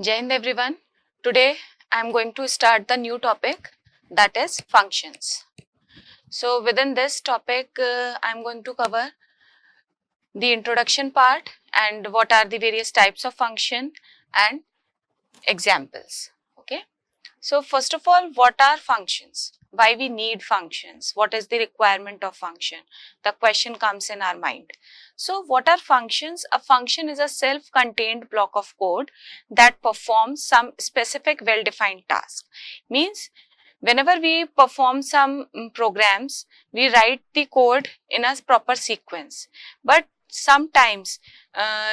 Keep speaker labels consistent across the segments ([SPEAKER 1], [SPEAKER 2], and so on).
[SPEAKER 1] Jai Hind everyone. Today I am going to start the new topic, that is functions. So within this topic I am going to cover the introduction part and what are the various types of function and examples. Okay. So first of all, what are functions? Why we need functions? What is the requirement of function? The question comes in our mind. So what are functions? A function is a self-contained block of code that performs some specific well-defined task. Means whenever we perform some programs, we write the code in a proper sequence. But sometimes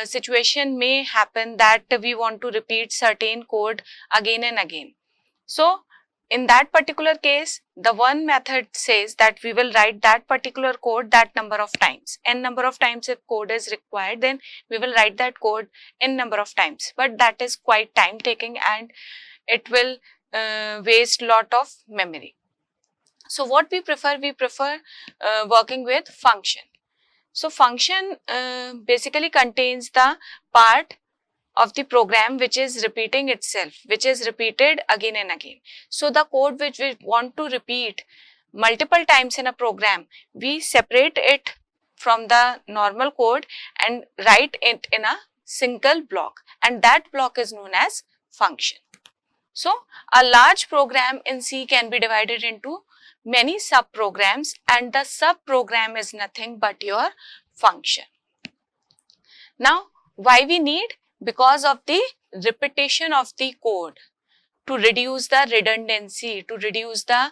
[SPEAKER 1] situation may happen that we want to repeat certain code again and again. So in that particular case, the one method says that we will write that particular code that number of times. N number of times if code is required, then we will write that code n number of times. But that is quite time taking and it will waste lot of memory. So what we prefer working with function. So function basically contains the part of the program which is repeating itself, which is repeated again and again. So the code which we want to repeat multiple times in a program, we separate it from the normal code and write it in a single block, and that block is known as function. So a large program in C can be divided into many sub-programs, and the sub-program is nothing but your function. Now, why we need? Because of the repetition of the code, to reduce the redundancy, to reduce the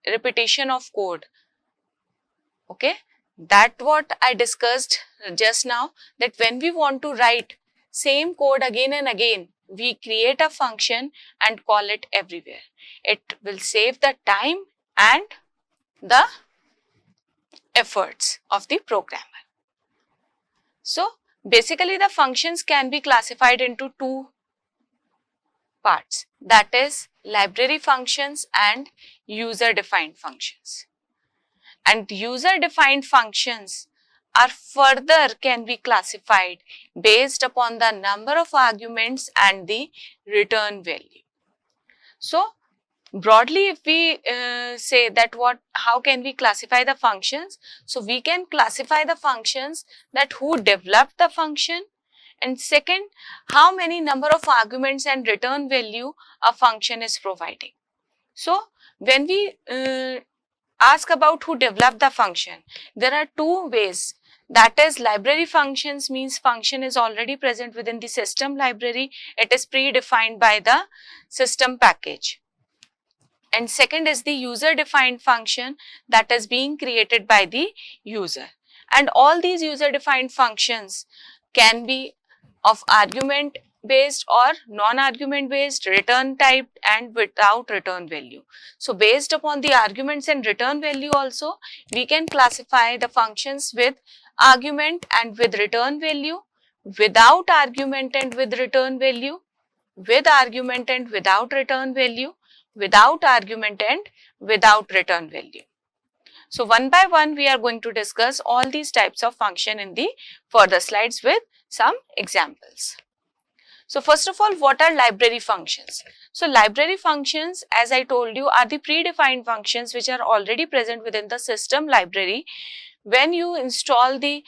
[SPEAKER 1] repetition of code. Okay, that what I discussed just now, that when we want to write same code again and again, we create a function and call it everywhere. It will save the time and the efforts of the programmer. So basically the functions can be classified into two parts, that is library functions and user defined functions. And user defined functions are further can be classified based upon the number of arguments and the return value. So broadly, if we say that how can we classify the functions? So we can classify the functions that who developed the function, and second, how many number of arguments and return value a function is providing. So when we ask about who developed the function, there are two ways. That is, library functions means function is already present within the system library. It is predefined by the system package. And second is the user defined function that is being created by the user. And all these user defined functions can be of argument based or non-argument based, return typed and without return value. So based upon the arguments and return value also, we can classify the functions with argument and with return value, without argument and with return value, with argument and without return value, without argument and without return value. So one by one we are going to discuss all these types of function in the further slides with some examples. So first of all, what are library functions? So library functions, as I told you, are the predefined functions which are already present within the system library. When you install the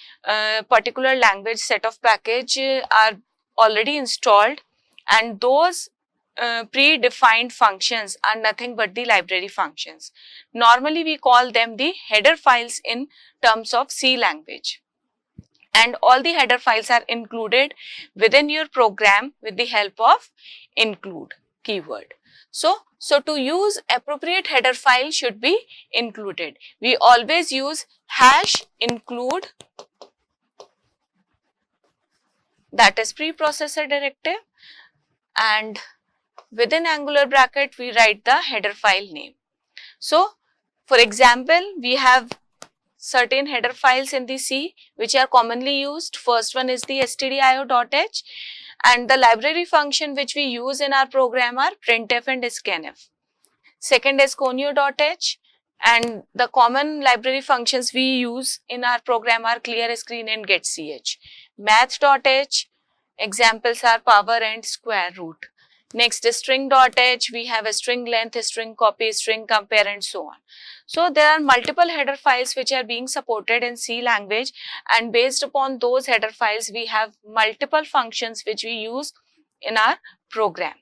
[SPEAKER 1] particular language, set of package are already installed, and those predefined functions are nothing but the library functions. Normally we call them the header files in terms of C language. And all the header files are included within your program with the help of include keyword. So to use appropriate header file should be included. We always use #include, that is preprocessor directive, and within angular bracket we write the header file name. So for example, we have certain header files in the C which are commonly used. First one is the stdio.h, and the library function which we use in our program are printf and scanf. Second is conio.h, and the common library functions we use in our program are clear screen and getch. Math.h, Examples are power and square root. Next is string.h, we have a string length, a string copy, string compare and so on. So there are multiple header files which are being supported in C language, and based upon those header files we have multiple functions which we use in our program.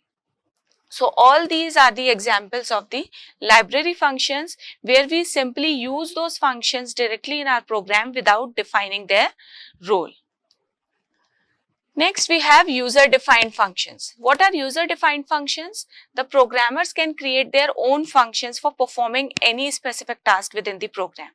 [SPEAKER 1] So all these are the examples of the library functions where we simply use those functions directly in our program without defining their role. Next, we have user-defined functions. What are user-defined functions? The programmers can create their own functions for performing any specific task within the program.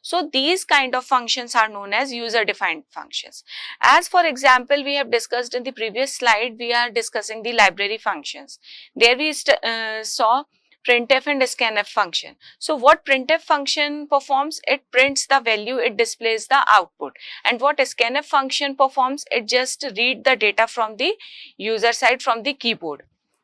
[SPEAKER 1] So, these kind of functions are known as user-defined functions. As for example, we have discussed in the previous slide, we are discussing the library functions. There we saw printf and scanf function. So what printf function performs? It prints the value, it displays the output. And what scanf function performs? It just read the data from the user side from the keyboard.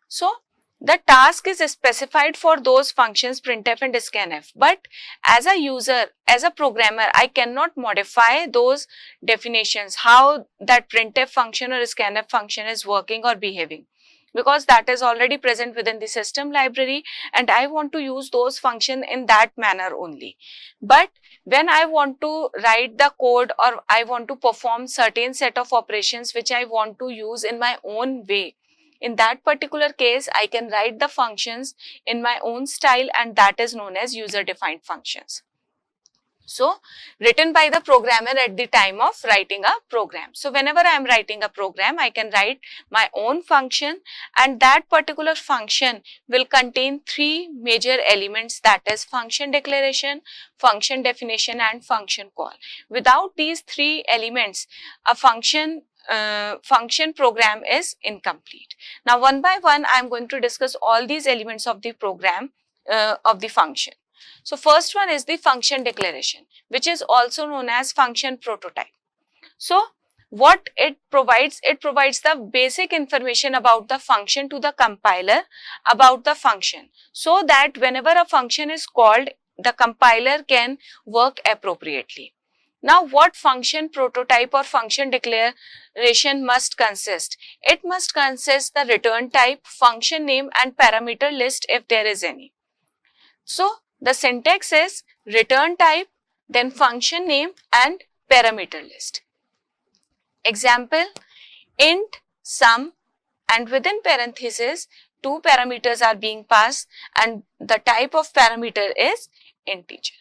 [SPEAKER 1] So the task is specified for those functions printf and scanf. But as a user, as a programmer, I cannot modify those definitions, how that printf function or scanf function is working or behaving, because that is already present within the system library and I want to use those functions in that manner only. But when I want to write the code or I want to perform certain set of operations which I want to use in my own way, in that particular case, I can write the functions in my own style, and that is known as user-defined functions. So, written by the programmer at the time of writing a program. So, whenever I am writing a program, I can write my own function, and that particular function will contain three major elements, that is function declaration, function definition and function call. Without these three elements, a function program is incomplete. Now, one by one, I am going to discuss all these elements of the program of the function. So first one is the function declaration, which is also known as function prototype. So what it provides the basic information about the function to the compiler about the function, so that whenever a function is called, the compiler can work appropriately. Now, what function prototype or function declaration must consist? It must consist the return type, function name and parameter list if there is any. So the syntax is return type, then function name and parameter list. Example, int sum, and within parenthesis, two parameters are being passed and the type of parameter is integer.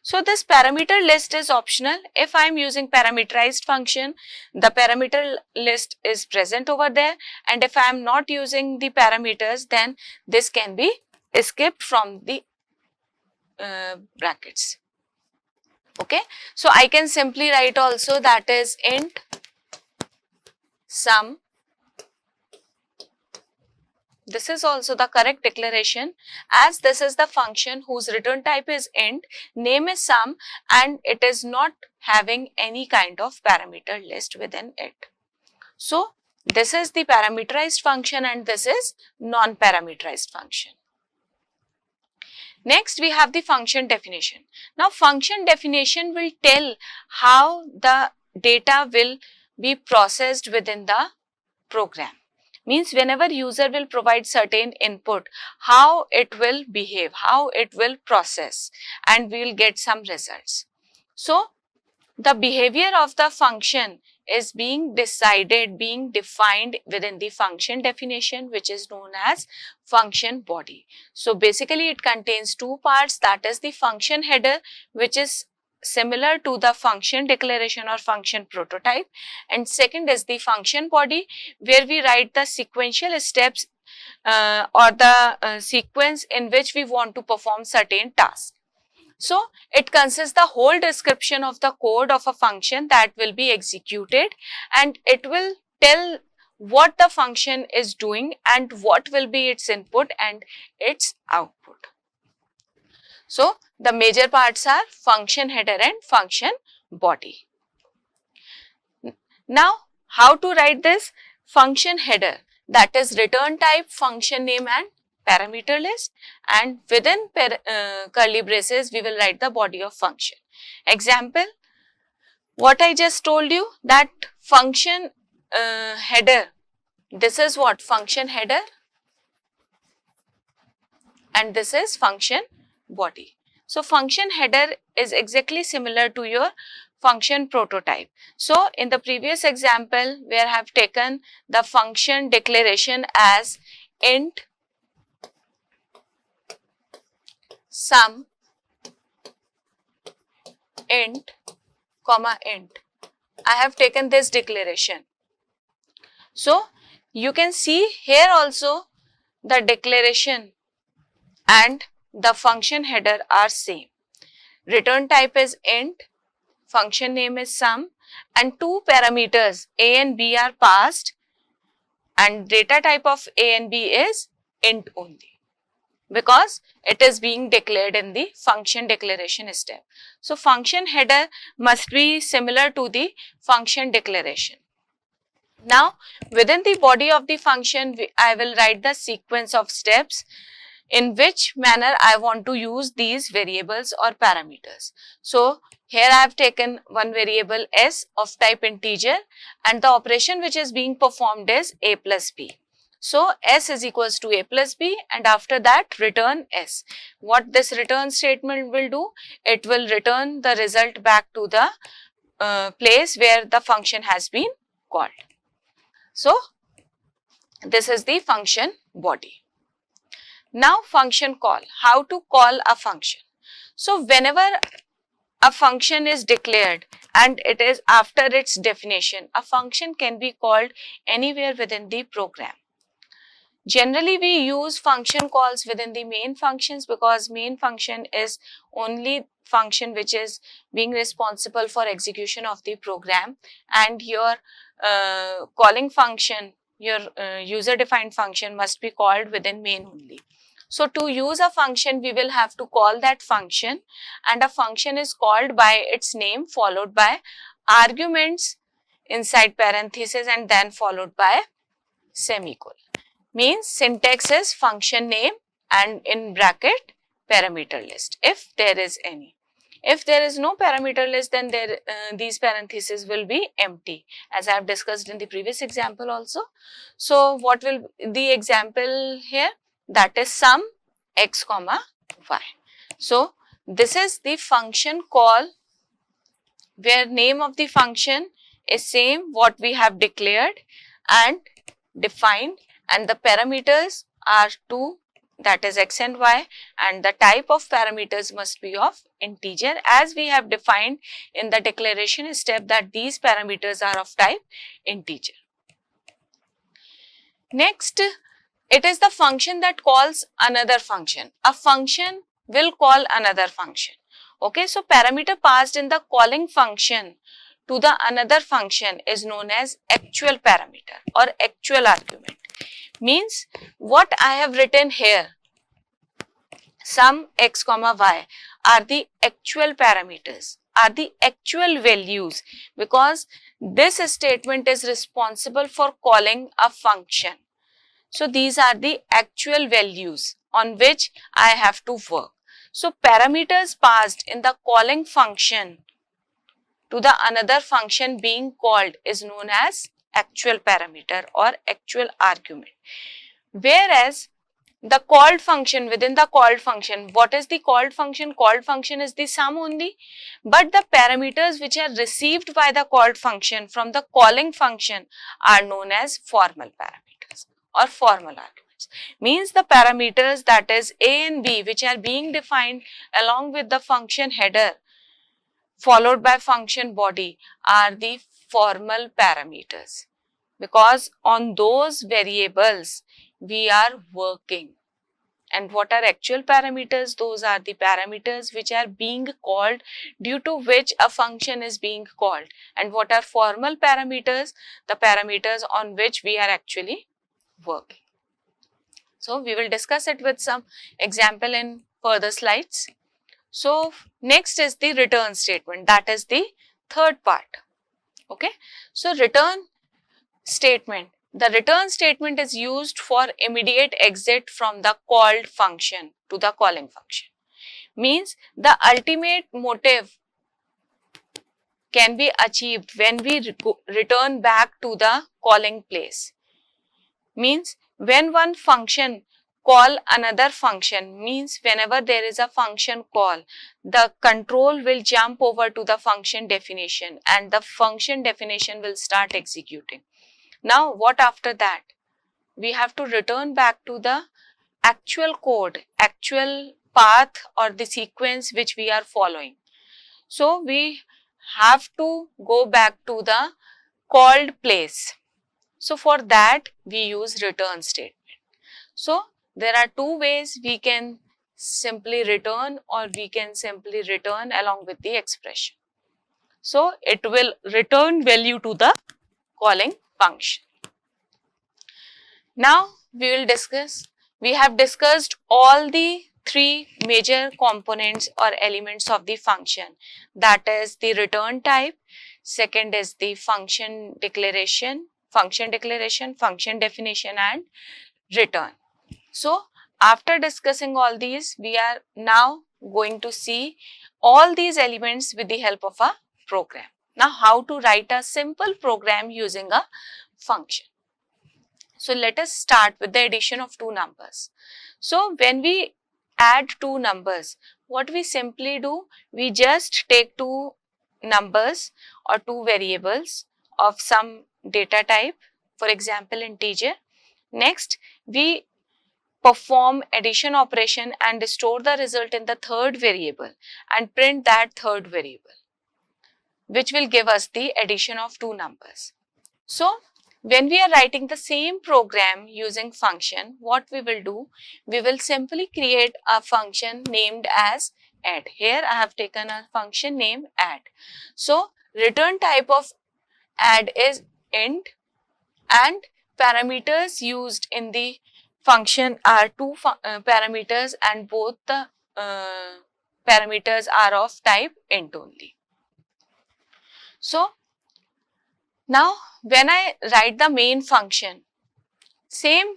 [SPEAKER 1] So this parameter list is optional. If I am using parameterized function, the parameter list is present over there, and if I am not using the parameters, then this can be skipped from the brackets. Okay, so I can simply write also, that is int sum. This is also the correct declaration, as this is the function whose return type is int, name is sum, and it is not having any kind of parameter list within it. So this is the parameterized function and this is non-parameterized function. Next, we have the function definition. Now, function definition will tell how the data will be processed within the program. Means whenever user will provide certain input, how it will behave, how it will process, and we will get some results. So, the behavior of the function is being defined within the function definition, which is known as function body. So basically it contains two parts, that is the function header, which is similar to the function declaration or function prototype, and second is the function body, where we write the sequential steps or the sequence in which we want to perform certain tasks. So it consists the whole description of the code of a function that will be executed, and it will tell what the function is doing and what will be its input and its output. So the major parts are function header and function body. Now, how to write this function header? That is return type, function name and parameter list, and within curly braces we will write the body of function. Example, what I just told you, that function header, this is what? Function header, and this is function body. So function header is exactly similar to your function prototype. So in the previous example, where I have taken the function declaration as int sum int comma int, I have taken this declaration. So you can see here also the declaration and the function header are same. Return type is int, function name is sum, and two parameters a and b are passed, and data type of a and b is int only, because it is being declared in the function declaration step. So function header must be similar to the function declaration. Now within the body of the function, I will write the sequence of steps in which manner I want to use these variables or parameters. So here I have taken one variable s of type integer, and the operation which is being performed is a plus b. So s is equals to a plus b, and after that return s. What this return statement will do? It will return the result back to the place where the function has been called. So this is the function body. Now function call, how to call a function. So whenever a function is declared and it is after its definition, a function can be called anywhere within the program. Generally we use function calls within the main functions, because main function is only function which is being responsible for execution of the program, and your calling function, your user defined function must be called within main only. So to use a function, we will have to call that function, and a function is called by its name followed by arguments inside parenthesis and then followed by semicolon. Means syntax is function name and in bracket parameter list if there is any. If there is no parameter list, then these parentheses will be empty, as I have discussed in the previous example also. So what will the example here? That is sum x comma y. So this is the function call where name of the function is same what we have declared and defined, and the parameters are two, that is x and y, and the type of parameters must be of integer, as we have defined in the declaration step that these parameters are of type integer. Next, it is the function that calls another function. A function will call another function. Okay, so parameter passed in the calling function to the another function is known as actual parameter or actual argument. Means what I have written here, sum x comma y, are the actual parameters, are the actual values, because this statement is responsible for calling a function. So these are the actual values on which I have to work. So parameters passed in the calling function to the another function being called is known as actual parameter or actual argument. Whereas the called function, within the called function, what is the called function? Called function is the sum only, but the parameters which are received by the called function from the calling function are known as formal parameters or formal arguments. Means the parameters, that is a and b, which are being defined along with the function header followed by function body, are the formal parameters, because on those variables we are working. And what are actual parameters? Those are the parameters which are being called, due to which a function is being called. And what are formal parameters? The parameters on which we are actually working. So we will discuss it with some example in further slides. So next is the return statement, that is the third part. Okay, so return statement. The return statement is used for immediate exit from the called function to the calling function. Means the ultimate motive can be achieved when we return back to the calling place. Means when one function call another function, means whenever there is a function call, the control will jump over to the function definition and the function definition will start executing. Now what after that? We have to return back to the actual code, actual path or the sequence which we are following. So we have to go back to the called place. So for that we use return statement. So there are two ways we can simply return or we can simply return along with the expression. So it will return value to the calling function. Now we will discuss, we have discussed all the three major components or elements of the function, that is the return type, second is the function declaration, function definition and return. So after discussing all these, we are now going to see all these elements with the help of a program. Now how to write a simple program using a function. So let us start with the addition of two numbers. So when we add two numbers, what we simply do, we just take two numbers or two variables of some data type, for example integer. Next, we perform addition operation and store the result in the third variable and print that third variable, which will give us the addition of two numbers. So when we are writing the same program using function, what we will do, we will simply create a function named as add. Here I have taken a function name add. So return type of add is int and parameters used in the function are two parameters and both the parameters are of type int only. So now when I write the main function, same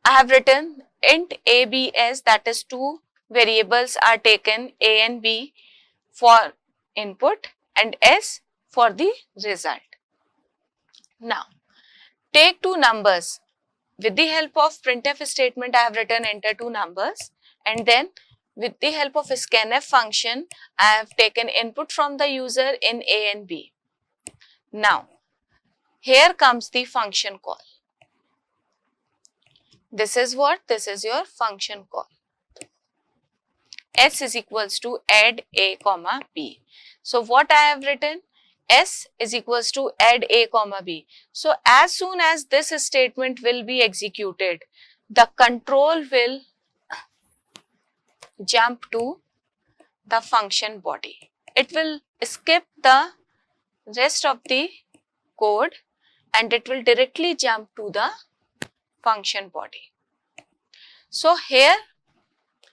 [SPEAKER 1] I have written int abs, that is two variables are taken a and b for input and s for the result. Now take two numbers. With the help of printf statement, I have written enter two numbers and then with the help of scanf function, I have taken input from the user in a and b. Now here comes the function call. This is what? This is your function call. S is equals to add a comma b. So what I have written? S is equals to add a comma b. So as soon as this statement will be executed, the control will jump to the function body. It will skip the rest of the code and it will directly jump to the function body. So here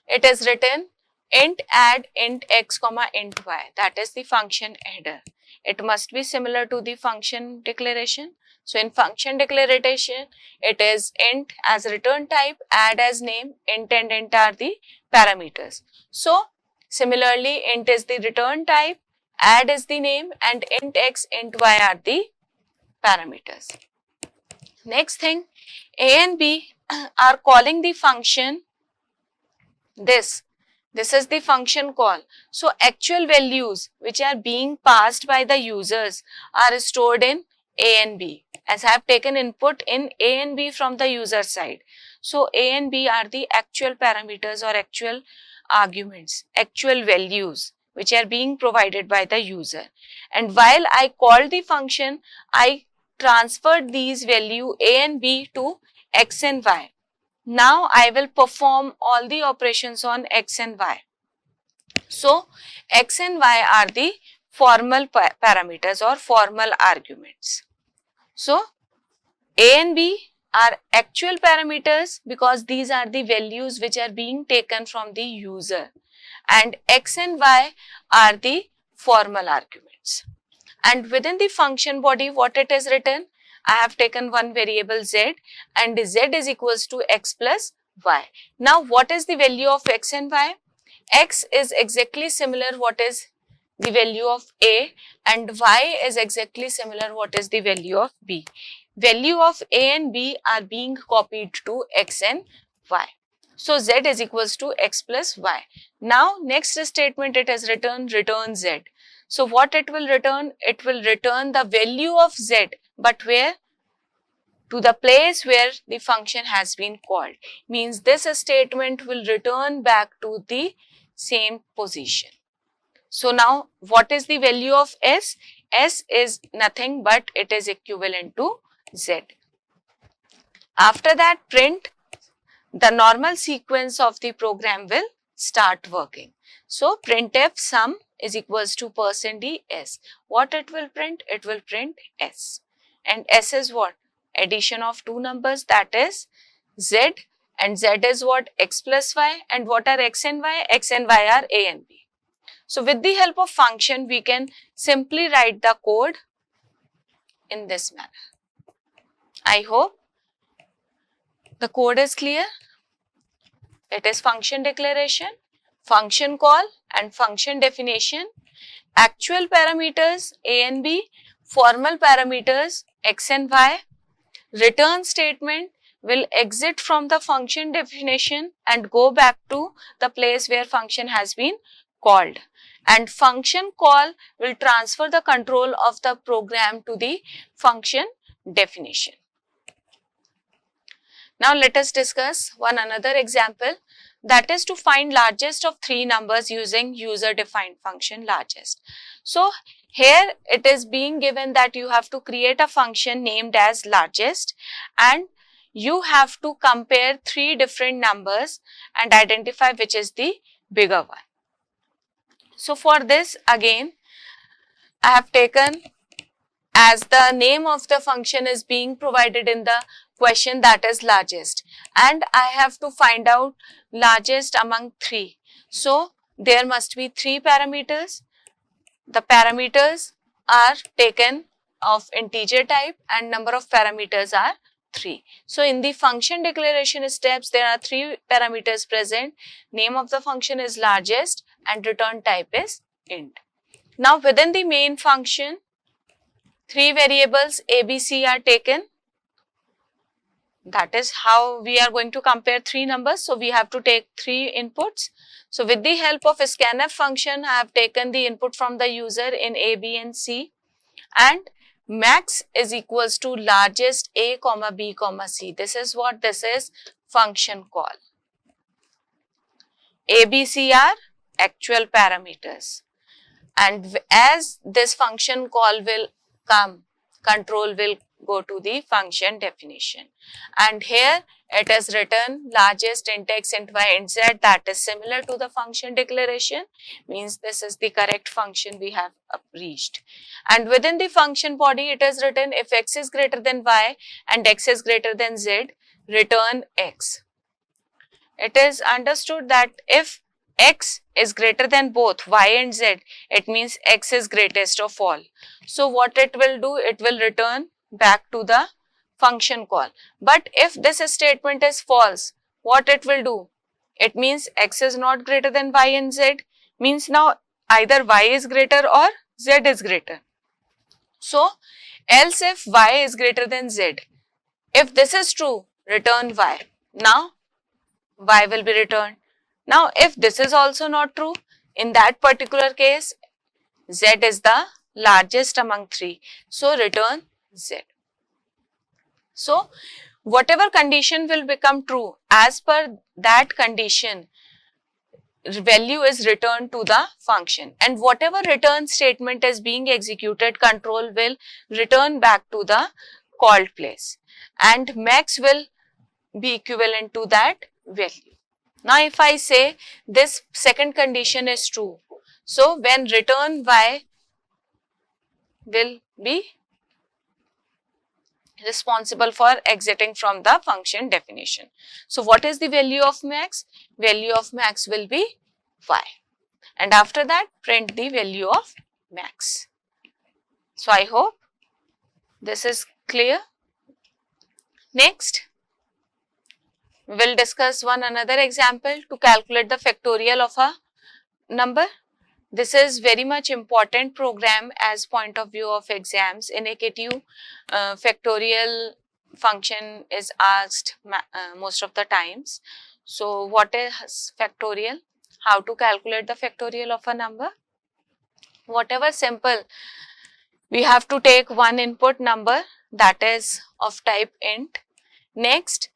[SPEAKER 1] it is written int add int x comma int y, that is the function adder. It must be similar to the function declaration. So in function declaration, it is int as return type, add as name, int and int are the parameters. So similarly, int is the return type, add is the name and int x, int y are the parameters. Next thing, a and b are calling the function this. This is the function call. So actual values which are being passed by the users are stored in a and b, as I have taken input in a and b from the user side. So a and b are the actual parameters or actual arguments, actual values which are being provided by the user. And while I called the function, I transferred these value a and b to x and y. Now I will perform all the operations on x and y. So x and y are the formal parameters or formal arguments. So a and b are actual parameters because these are the values which are being taken from the user, and x and y are the formal arguments. And within the function body, what it is written? I have taken one variable z and z is equals to x plus y. Now what is the value of x and y? X is exactly similar what is the value of A, and Y is exactly similar what is the value of B. Value of A and B are being copied to X and Y. So Z is equals to X plus Y. Now next statement it has return Z. So what it will return? It will return the value of Z, but where? To the place where the function has been called. Means this statement will return back to the same position. So now what is the value of S? S is nothing but it is equivalent to Z. After that, print, the normal sequence of the program will start working. So printf sum is equals to %ds. What it will print? It will print S. And S is what? Addition of two numbers, that is Z, and Z is what? X plus Y. And what are X and Y? X and Y are A and B. So with the help of function, we can simply write the code in this manner. I hope the code is clear. It is function declaration, function call and function definition, actual parameters A and B, formal parameters X and Y, return statement will exit from the function definition and go back to the place where function has been called, and function call will transfer the control of the program to the function definition. Now let us discuss one another example, that is to find largest of three numbers using user defined function largest. So here it is being given that you have to create a function named as largest and you have to compare three different numbers and identify which is the bigger one. So for this, again I have taken, as the name of the function is being provided in the question, that is largest, and I have to find out largest among three. So there must be three parameters. The parameters are taken of integer type and number of parameters are 3. So in the function declaration steps, there are three parameters present. Name of the function is largest and return type is int. Now within the main function, three variables A, B, C are taken. That is how we are going to compare three numbers. So we have to take three inputs. So with the help of a scanf function, I have taken the input from the user in A, B and C, and max is equals to largest A, B, C. This is what? This is function call. A, B, C are actual parameters, and as this function call will come, control will go to the function definition, and here it is written largest int x, int y, int z, that is similar to the function declaration, means this is the correct function we have reached. And within the function body it is written if x is greater than y and x is greater than z, return x. It is understood that if x is greater than both y and z, it means x is greatest of all. So what it will do, it will return back to the function call. But if this statement is false, what it will do? It means x is not greater than y and z, means now either y is greater or z is greater. So else if y is greater than z, if this is true, return y. Now y will be returned. Now if this is also not true, in that particular case z is the largest among three, so return z. So whatever condition will become true, as per that condition value is returned to the function, and whatever return statement is being executed, control will return back to the called place, and max will be equivalent to that value. Now if I say this second condition is true, so when return y will be responsible for exiting from the function definition. So what is the value of max? Value of max will be y, and after that print the value of max. So I hope this is clear. Next, we will discuss one another example to calculate the factorial of a number. this is very much important program as point of view of exams. In AKTU, factorial function is asked most of the times. So what is factorial? How to calculate the factorial of a number? Whatever simple, we have to take one input number that is of type int. Next,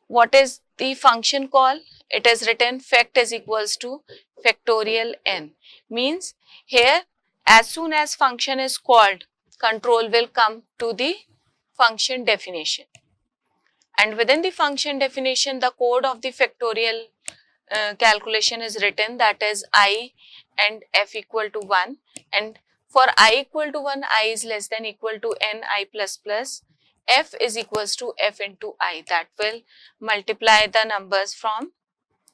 [SPEAKER 1] what is the function call? It is written fact is equals to factorial n. Means here, as soon as function is called, control will come to the function definition. And within the function definition, the code of the factorial calculation is written, that is I and f equal to 1. And for I equal to 1, I is less than equal to n I plus plus, f is equals to f into I. That will multiply the numbers from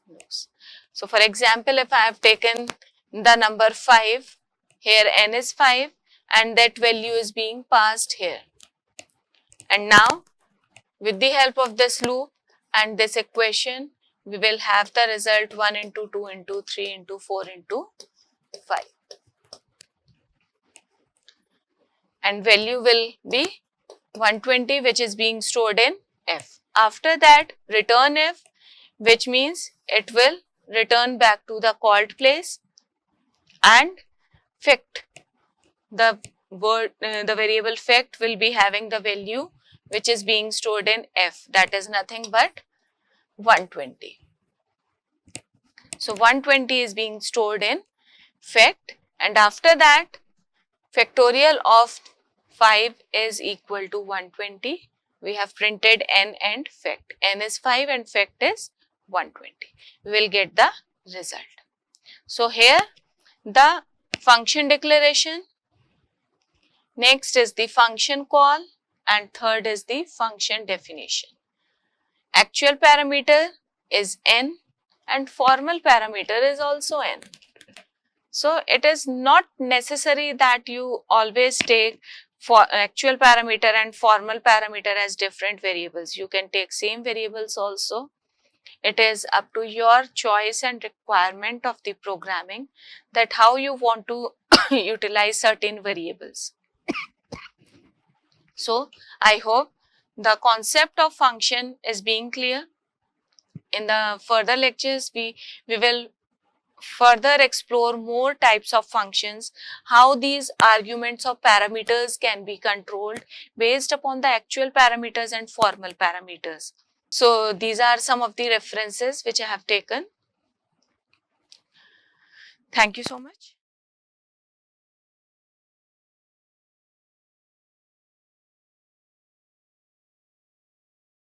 [SPEAKER 1] those. So for example, if I have taken the number 5, here n is 5 and that value is being passed here. And now with the help of this loop and this equation, we will have the result 1 into 2 into 3 into 4 into 5. And value will be 120, which is being stored in f. After that, return f, which means it will return back to the called place, and fact, the variable fact will be having the value which is being stored in f, that is nothing but 120. So 120 is being stored in fact, and after that factorial of 5 is equal to 120. We have printed n and fact. N is 5 and fact is 120. We will get the result. So here the function declaration, next is the function call, and third is the function definition. Actual parameter is n and formal parameter is also n. So it is not necessary that you always take for actual parameter and formal parameter as different variables. You can take same variables also. It is up to your choice and requirement of the programming that how you want to utilize certain variables. So I hope the concept of function is being clear. In the further lectures, we will further explore more types of functions, how these arguments of parameters can be controlled based upon the actual parameters and formal parameters. So these are some of the references which I have taken. Thank you so much.